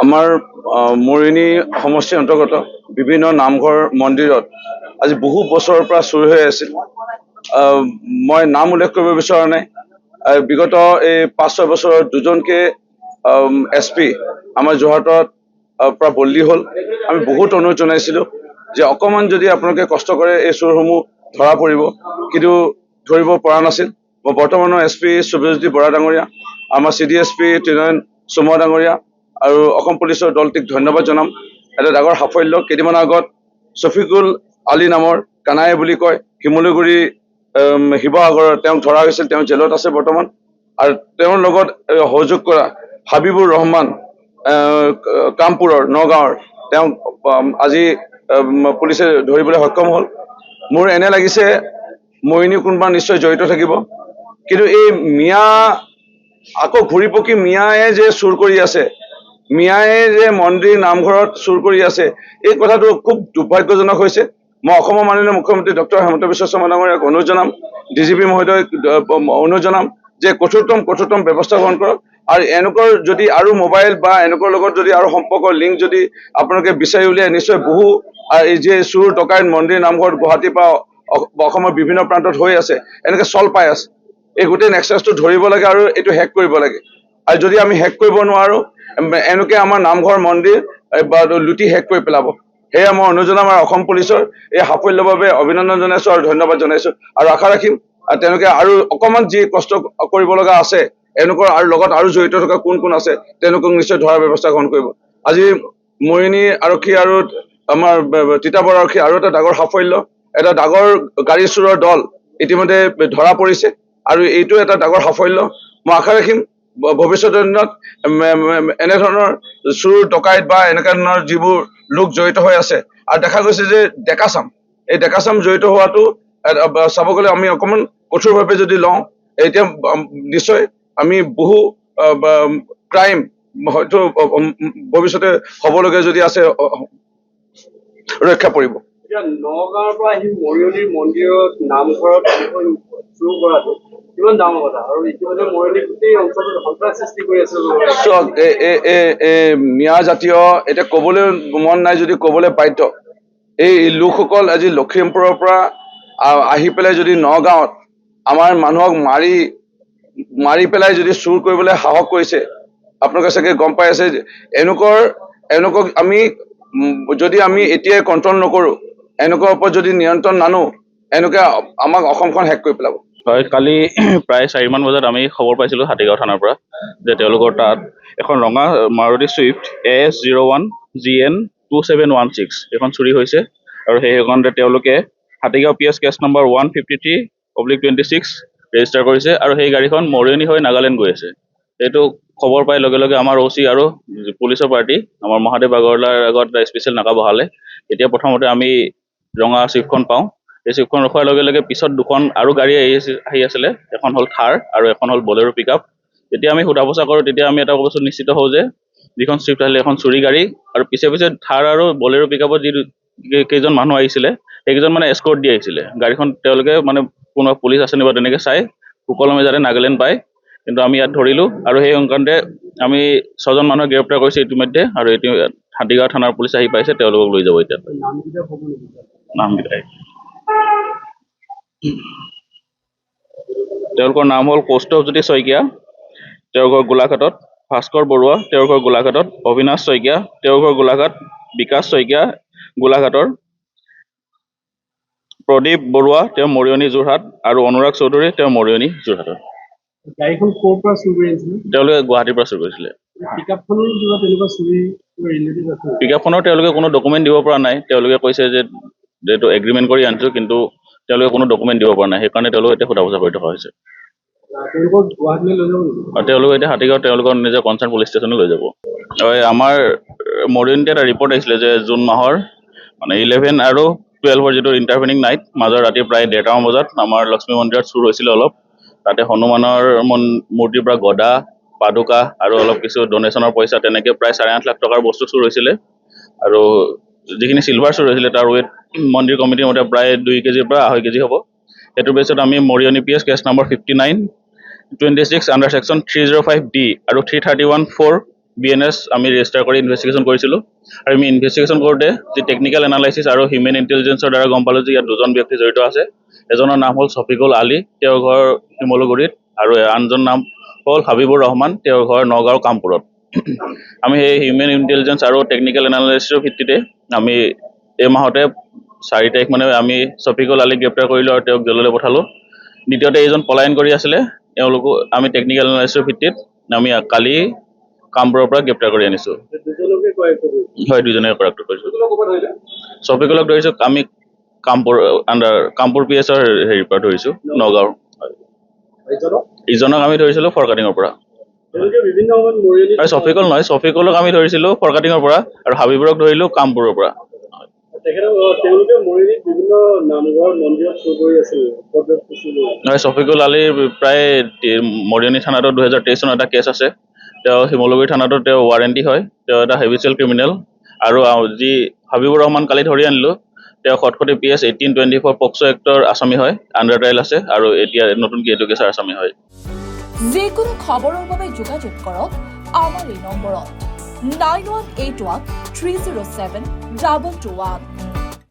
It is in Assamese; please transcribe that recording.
আমাৰ মৰিয়নি সমষ্টিৰ অন্তৰ্গত বিভিন্ন নামঘৰ মন্দিৰত আজি বহু বছৰৰ পৰা চুৰ হৈ আছিল। মই নাম উল্লেখ কৰিব বিচৰা নাই। বিগত এই 5-6 বছৰত দুজনকে SP আমাৰ যোৰহাটত পৰা বদলি হ'ল। আমি বহুত অনুৰোধ জনাইছিলোঁ যে অকণমান যদি আপোনালোকে কষ্ট কৰে এই চোৰসমূহ ধৰা পৰিব, কিন্তু ধৰিব পৰা নাছিল। মই বৰ্তমানৰ SP শুভজ্যোতি বৰা ডাঙৰীয়া, আমাৰ CDSP ত্ৰিনয়ন চুমা ডাঙৰীয়া আৰু অসম পুলিচৰ দলটিক ধন্যবাদ জনাম। এটা ডাঙৰ সাফল্য। কেইদিনমান আগত ছফিকুল আলী নামৰ কানাই বুলি কয়, শিমলুগুৰি শিৱসাগৰৰ তেওঁক ধৰা হৈছিল। তেওঁ জেলত আছে বৰ্তমান। আৰু তেওঁৰ লগত সহযোগ কৰা হাবিবুৰ ৰহমান কামপুৰৰ নগাঁৱৰ তেওঁক আজি পুলিচে ধৰিবলৈ সক্ষম হ'ল। মোৰ এনে লাগিছে মৰিয়নি কোনোবা নিশ্চয় জড়িত থাকিব, কিন্তু এই মিয়া আকৌ ঘূৰি পকি মিয়ায়ে যে চুৰ কৰি আছে, মিয়ায়ে যে মন্দিৰ নামঘৰত চুৰ কৰি আছে, এই কথাটো খুব দুৰ্ভাগ্যজনক হৈছে। মই অসমৰ মাননীয় মুখ্যমন্ত্ৰী ডক্টৰ হিমন্ত বিশ্ব শৰ্মা ডাঙৰীয়াক অনুৰোধ জনাম, DGP মহোদয়ক অনুৰোধ জনাম যে কঠোৰতম ব্যৱস্থা গ্ৰহণ কৰক। আৰু এনেকুৱা যদি আৰু মোবাইল বা এনেকুৱা লগত যদি আৰু সম্পৰ্কৰ লিংক যদি আপোনালোকে বিচাৰি উলিয়াই, নিশ্চয় বহু এই যে চুৰ ডকাইত মন্দিৰ নামঘৰত গুৱাহাটীৰ পৰা অসমৰ বিভিন্ন প্ৰান্তত হৈ আছে, এনেকৈ চল পাই আছে। এই গোটেই নেক্সাছটো ধৰিব লাগে আৰু এইটো হেক কৰিব লাগে। আৰু যদি আমি হেক কৰিব নোৱাৰোঁ, এনেকৈ আমাৰ নামঘৰ মন্দিৰ লুটি শেষ কৰি পেলাব। সেয়া মই অনুৰোধ জনাম। আৰু অসম পুলিচৰ এই সাফল্যৰ বাবে অভিনন্দন জনাইছোঁ আৰু ধন্যবাদ জনাইছোঁ। আৰু আশা ৰাখিম তেওঁলোকে আৰু অকণমান যি কষ্ট কৰিব লগা আছে, এনেকুৱা আৰু লগত আৰু জড়িত থকা কোন আছে, তেওঁলোকক নিশ্চয় ধৰাৰ ব্যৱস্থা গ্ৰহণ কৰিব। আজি মৰিয়নি আৰক্ষী আৰু আমাৰ তিতাবৰ আৰক্ষী আৰু এটা ডাঙৰ সাফল্য, এটা ডাঙৰ গাড়ী চোৰৰ দল ইতিমধ্যে ধৰা পৰিছে, আৰু এইটো এটা ডাঙৰ সাফল্য। মই আশা ৰাখিম ভৱিষ্যতৰ দিনত এনেধৰণৰ চুৰ ডকাইত বা এনেকুৱা ধৰণৰ যিবোৰ লোক জড়িত হৈ আছে, আৰু দেখা গৈছে যে এই ডেকাচাম জড়িত হোৱাটো চাব গ'লে আমি অকণমান কঠোৰভাৱে যদি লওঁ, এতিয়া নিশ্চয় আমি বহু ক্ৰাইম হয়তো ভৱিষ্যতে হ'বলগীয়া যদি আছে ৰক্ষা পৰিব। এতিয়া নগাঁৱৰ পৰা আহি মৰিয়নিৰ মন্দিৰত নামঘৰত চুৰ কৰাটো কিমান ডাঙৰ কথা, আৰু ইতিমধ্যে মৰিয়নি গোটেই অঞ্চলটোত সন্ত্ৰাস সৃষ্টি কৰি আছে। চোৱা, মিয়া জাতীয় এতিয়া ক'বলৈ মন নাই যদি ক'বলৈ বাধ্য। এই লোকসকল আজি লখিমপুৰৰ পৰা আহি পেলাই যদি নগাঁৱত আমাৰ মানুহক মাৰি পেলাই যদি চুৰ কৰিবলৈ সাহস কৰিছে, আপোনালোকে চাগে গম পাই আছে। এনেকুৱাক আমি যদি আমি এতিয়াই কণ্ট্ৰল নকৰোঁ, এনেকুৱা ওপৰত যদি নিয়ন্ত্ৰণ নানো, এনেকৈ আমাক অসমখন শেষ কৰি পেলাব। হয়, কালি প্ৰায় 4মান বজাত আমি খবৰ পাইছিলোঁ হাতীগাঁও থানাৰ পৰা যে তেওঁলোকৰ তাত এখন ৰঙা মাৰুতি ছুইফ্ট AS01 GN 2716 এখন চুৰি হৈছে। আৰু সেইখনতে তেওঁলোকে Hatigaon PS case number 153/26 register কৰিছে, আৰু সেই গাড়ীখন মৰিয়নি হৈ নাগালেণ্ড গৈ আছে। এইটো খবৰ পাই লগে লগে আমাৰ OC আৰু পুলিচৰ পাৰ্টি আমাৰ মহাদেৱ আগৰৱালাৰ আগত স্পেচিয়েল নাকা বহালে। এতিয়া প্ৰথমতে আমি ৰঙা ছুইফ্টখন পাওঁ। এই ছুইফ্টখন ৰখোৱাৰ লগে লগে পিছত দুখন আৰু গাড়ী আহি আছিলে, এখন হ'ল থাৰ আৰু এখন হ'ল বলেৰো পিকআপ। যেতিয়া আমি সোধা পোছা কৰোঁ, তেতিয়া আমি এটা বস্তু নিশ্চিত হওঁ যে যিখন ছুইফ্ট আহিলে এখন চুৰি গাড়ী, আৰু পিছে থাৰ আৰু বলেৰো পিকআপত যি কেইজন মানুহ আহিছিলে, সেইকেইজন মানে এস্কৰ্ট দি আহিছিলে। গাড়ীখন তেওঁলোকে মানে কোনোবা পুলিচ আছে নেকি তেনেকৈ চাই সুকলমে যাতে নাগালেণ্ড পায়। কিন্তু আমি ইয়াত ধৰিলোঁ, আৰু সেই সংক্ৰান্তে আমি 6জন মানুহক গ্ৰেপ্তাৰ কৰিছোঁ ইতিমধ্যে, আৰু হাতীগাঁও থানাৰ পুলিচ আহি পাইছে, তেওঁলোকক লৈ যাব এতিয়া। নামকেইটাই তেওঁলোকৰ নাম হ'ল কৌস্তভজ্যোতি শইকীয়া, তেওঁৰ ঘৰ গোলাঘাটত; ভাস্কৰ বৰুৱা, তেওঁৰ ঘৰ গোলাঘাটত; অবিনাশ শইকীয়া, তেওঁৰ ঘৰ গোলাঘাট; বিকাশ শইকীয়া গোলাঘাটৰ; প্ৰদীপ বৰুৱা, তেওঁ মৰিয়নি যোৰহাট; আৰু অনুৰাগ চৌধুৰী, তেওঁ মৰিয়নি যোৰহাটৰ। গাড়ীখন ক'ৰ পৰা চুৰ কৰি আছিলে? তেওঁলোকে গুৱাহাটীৰ পৰা চুৰ কৰিছিলে। পিকআপখনৰ কিবা তেনেকুৱা চুৰি ৰিলেটেড আছে? পিকআপখনৰ তেওঁলোকে কোনো ডকুমেণ্ট দিব পৰা নাই। তেওঁলোকে কৈছে যে এইটো এগ্ৰিমেণ্ট কৰি আনিছোঁ, কিন্তু তেওঁলোকে কোনো ডকুমেণ্ট দিব পৰা নাই। সেইকাৰণে তেওঁলোকে এতিয়া সোধা পোছা কৰি থকা হৈছে। আৰু তেওঁলোকে এতিয়া হাতীগাঁও তেওঁলোকৰ নিজৰ কনচাৰ্ণ পুলিচ ষ্টেচনলৈ লৈ যাব। আমাৰ মৰিয়নিতে এটা ৰিপৰ্ট আহিছিলে যে জুন মাহৰ মানে 11 আৰু 12 যিটো ইণ্টাৰভেনিং নাইট, মাজৰ ৰাতি প্ৰায় 1:30মান বজাত আমাৰ লক্ষ্মী মন্দিৰত চুৰ হৈছিলে অলপ। তাতে হনুমানৰ মূৰ্তিৰ পৰা গদা, পাদুকা আৰু অলপ কিছু ডনেশ্যনৰ পইচা, তেনেকৈ প্ৰায় 8.5 লাখ টকাৰ বস্তু চুৰ হৈছিলে। আৰু যিখিনি চিলভাৰ চুৰ হৈছিলে তাৰ ৱেইট মন্দিৰ কমিটিৰ মতে প্ৰায় 2 কেজিৰ পৰা 2.5 কেজি হ'ব। সেইটো বেছত আমি Mariani PS case number 59/26 under section 305D আৰু 331(4) BNS আমি ৰেজিষ্টাৰ কৰি ইনভেষ্টিগেশ্যন কৰিছিলোঁ আৰু আমি ইনভেষ্টিগেশ্যন কৰোঁতে যি টেকনিকেল এনালাইচিছ আৰু হিউমেন ইণ্টেলিজেঞ্চৰ দ্বাৰা গম পালোঁ যে ইয়াত দুজন ব্যক্তি জড়িত আছে। এজনৰ নাম হ'ল ছফিকুল আলী, তেওঁৰ ঘৰ শিমলুগুৰিত, আৰু আনজন নাম হ'ল হাবিবুৰ ৰহমান, তেওঁৰ ঘৰ নগাঁও কামপুৰত। আমি সেই হিউমেন ইণ্টেলিজেঞ্চ আৰু টেকনিকেল এনালাইচিছৰ ভিত্তিতে আমি এই মাহতে 4 তাৰিখ মানে আমি ছফিকুল আলীক গ্ৰেপ্তাৰ কৰিলোঁ আৰু তেওঁক জেললৈ পঠালোঁ। দ্বিতীয়তে এইজন পলায়ন কৰি আছিলে, তেওঁলোকো আমি টেকনিকেল এনালাইচিছৰ ভিত্তিত আমি কালি কামপুৰৰ পৰা গ্ৰেপ্তাৰ কৰি আনিছোঁ। দুজনকে কৰায়ত্ব কৰিছে। হয়, দুজনে কৰায়ত্ব কৰিছোঁ। দুজনক ক'ৰবাত ধৰিলে? ছফিকুলক ধৰিছোঁ আমি কামপুৰ PSৰ হেৰিৰ পৰা ধৰিছোঁ, নগাঁৱৰ। এইজনক? ইজনক আমি ধৰিছিলোঁ ফৰকাটিঙৰ পৰা। তেওঁলোকে বিভিন্ন সময়ত মৰিয়নি আৰু ছফিকুল নহয়, ছফিকুলক আমি ধৰিছিলোঁ ফৰকাটিঙৰ পৰা আৰু হাবিবুৰক ধৰিলোঁ কামপুৰৰ পৰা। তেওঁলোকে মৰিয়নিত বিভিন্ন নামঘৰ মন্দিৰত চুৰ কৰি আছিল। হয়, ছফিকুল আলীৰ প্ৰায় মৰিয়নি থানাতো 2023 চনত এটা কেছ আছে। তেওঁ শিমলুগুৰি থানাতো তেওঁ ৱাৰেণ্টি হয়, তেওঁ এটা হেবিচুৱেল ক্ৰিমিনেল। আৰু যি হাবিবুৰ ৰহমান কালি ধৰি আনিলোঁ, তেওঁ খটখটি PS 1824 পক্সো এক্টৰ আসামী হয়, আণ্ডাৰ ট্ৰায়েল আছে, আৰু এতিয়া নতুনকৈ এইটো কেছৰ আসামী হয়। যিকোনো খবৰৰ বাবে যোগাযোগ কৰক আমাৰ এই নম্বৰত 9181 307 221।